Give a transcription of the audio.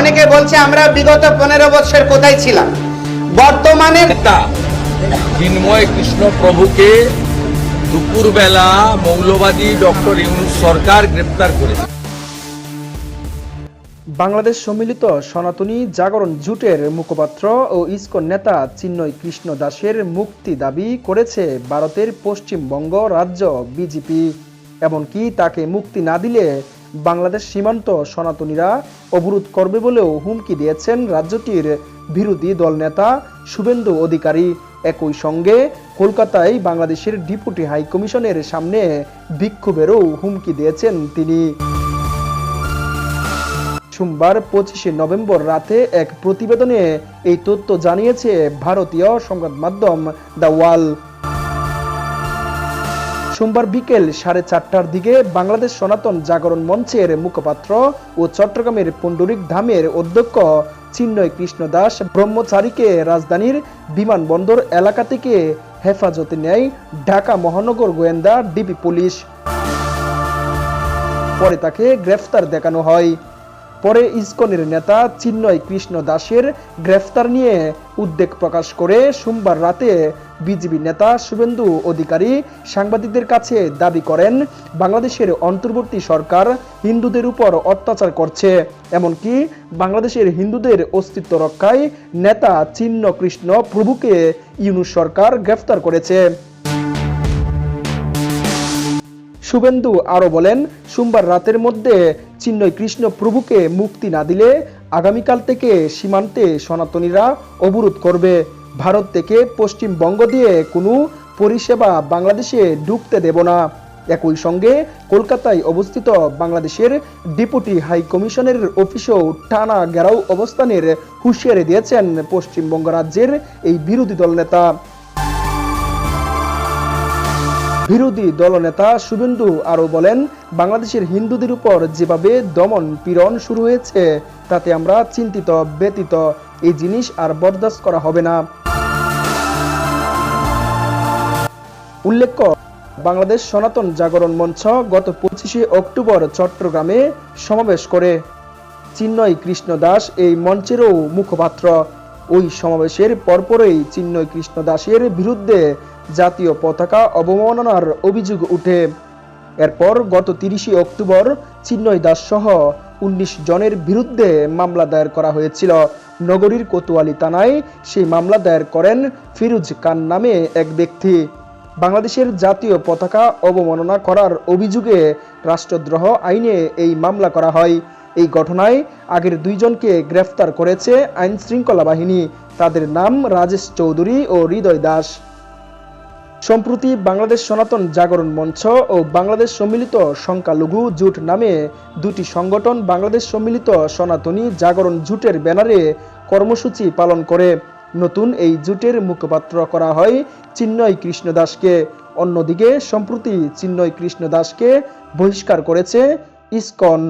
অনেকে বলছে আমরা বিগত 15 বছর কোথায় ছিলাম। বর্তমানে চিন্ময় কৃষ্ণ প্রভুকে দুপুরবেলা মৌলবাদী ডক্টর ইউনূস সরকার গ্রেপ্তার করেছে। বাংলাদেশ সম্মিলিত সনাতনী জাগরণ জোটের মুখপাত্র ও ইসকন নেতা চিন্ময় কৃষ্ণ দাসের মুক্তি দাবি করেছে ভারতের পশ্চিমবঙ্গ রাজ্য বিজেপি। এমনকি তাকে মুক্তি না দিলে বাংলাদেশ সীমান্ত সনাতনীরা অবরোধ করবে বলেও হুমকি দিয়েছেন রাজ্যটির বিরোধী দল নেতা শুভেন্দু অধিকারী। একই সঙ্গে কলকাতায় বাংলাদেশের ডেপুটি হাই কমিশনের সামনে বিক্ষোভেরও হুমকি দিয়েছেন তিনি। সোমবার 25 নভেম্বর রাতে এক প্রতিবেদনে এই তথ্য জানিয়েছে ভারতীয় সংবাদ মাধ্যম দ্য ওয়াল। সোমবার বিকেল 4:30টার দিকে বাংলাদেশ সনাতন জাগরণ মঞ্চের মুখপাত্র ও চট্টগ্রামের পুণ্ডরিক ধামের অধ্যক্ষ চিন্ময় কৃষ্ণ দাস ব্রহ্মচারীকে রাজধানীর বিমানবন্দর এলাকা থেকে হেফাজতে নেয় ঢাকা মহানগর গোয়েন্দা ডিবি পুলিশ। পরে তাকে গ্রেফতার দেখানো হয়। পরে ইসকনের নেতা চিন্ময় কৃষ্ণ দাসের গ্রেফতার নিয়ে উদ্বেগ প্রকাশ করে সোমবার রাতে বিজেপি নেতা শুভেন্দু অধিকারী সাংবাদিকদের কাছে দাবি করেন, বাংলাদেশের অন্তর্বর্তী সরকার হিন্দুদের উপর অত্যাচার করছে, এমনকি বাংলাদেশের হিন্দুদের অস্তিত্ব রক্ষায় নেতা চিন্ময় কৃষ্ণ প্রভুকে ইউনূস সরকার গ্রেফতার করেছে। শুভেন্দু আরও বলেন, সোমবার রাতের মধ্যে চিন্ময় কৃষ্ণ প্রভুকে মুক্তি না দিলে আগামীকাল থেকে সীমান্তে সনাতনীরা অবরোধ করবে। ভারত থেকে পশ্চিমবঙ্গ দিয়ে কোনো পরিষেবা বাংলাদেশে ঢুকতে দেব না। একই সঙ্গে কলকাতায় অবস্থিত বাংলাদেশের ডেপুটি হাই কমিশনের অফিসেও টানা ঘেরাও অবস্থানের হুঁশিয়ারি দিয়েছেন পশ্চিমবঙ্গ রাজ্যের এই বিরোধী দলনেতা। বিরোধী দলনেতা শুভেন্দু আরও বলেন, বাংলাদেশের হিন্দুদের উপর যেভাবে দমন পীড়ন শুরু হয়েছে তাতে আমরা চিন্তিত, ব্যতীত। এই জিনিস আর বরদাস্ত করা হবে না। উল্লেখ্য, বাংলাদেশ সনাতন জাগরণ মঞ্চ গত 25 অক্টোবর চট্টগ্রামে সমাবেশ করে। চিন্ময় কৃষ্ণ দাস এই মঞ্চেরও মুখপাত্র। ওই সমাবেশের পরপরই চিন্ময় কৃষ্ণ দাসের বিরুদ্ধে জাতীয় পতাকা অবমাননার অভিযোগ উঠে। এরপর গত 30 অক্টোবর চিন্ময় দাস সহ 19 জনের বিরুদ্ধে মামলা দায়ের করা হয়েছিল। নগরীর কোতোয়ালি থানায় সেই মামলা দায়ের করেন ফিরোজ খান নামে এক ব্যক্তি। বাংলাদেশের জাতীয় পতাকা অবমাননা করার অভিযোগে রাষ্ট্রদ্রোহ আইনে এই মামলা করা হয়। এই ঘটনায় আগের 2 জনকে গ্রেফতার করেছে আইন শৃঙ্খলা বাহিনী। তাদের নাম রাজেশ চৌধুরী ও হৃদয় দাস। সম্প্রতি বাংলাদেশ সনাতন জাগরণ মঞ্চ ও বাংলাদেশ সম্মিলিত সংখ্যালঘু জোট নামে 2টি সংগঠন বাংলাদেশ সম্মিলিত সনাতনী জাগরণ জোটের ব্যানারে কর্মসূচি পালন করে। নতুন এই জোটের মুখপাত্র করা হয় চিন্ময় কৃষ্ণ দাসকে। অন্যদিকে সম্প্রতি চিন্ময় কৃষ্ণ দাসকে বহিষ্কার করেছে ইসকন।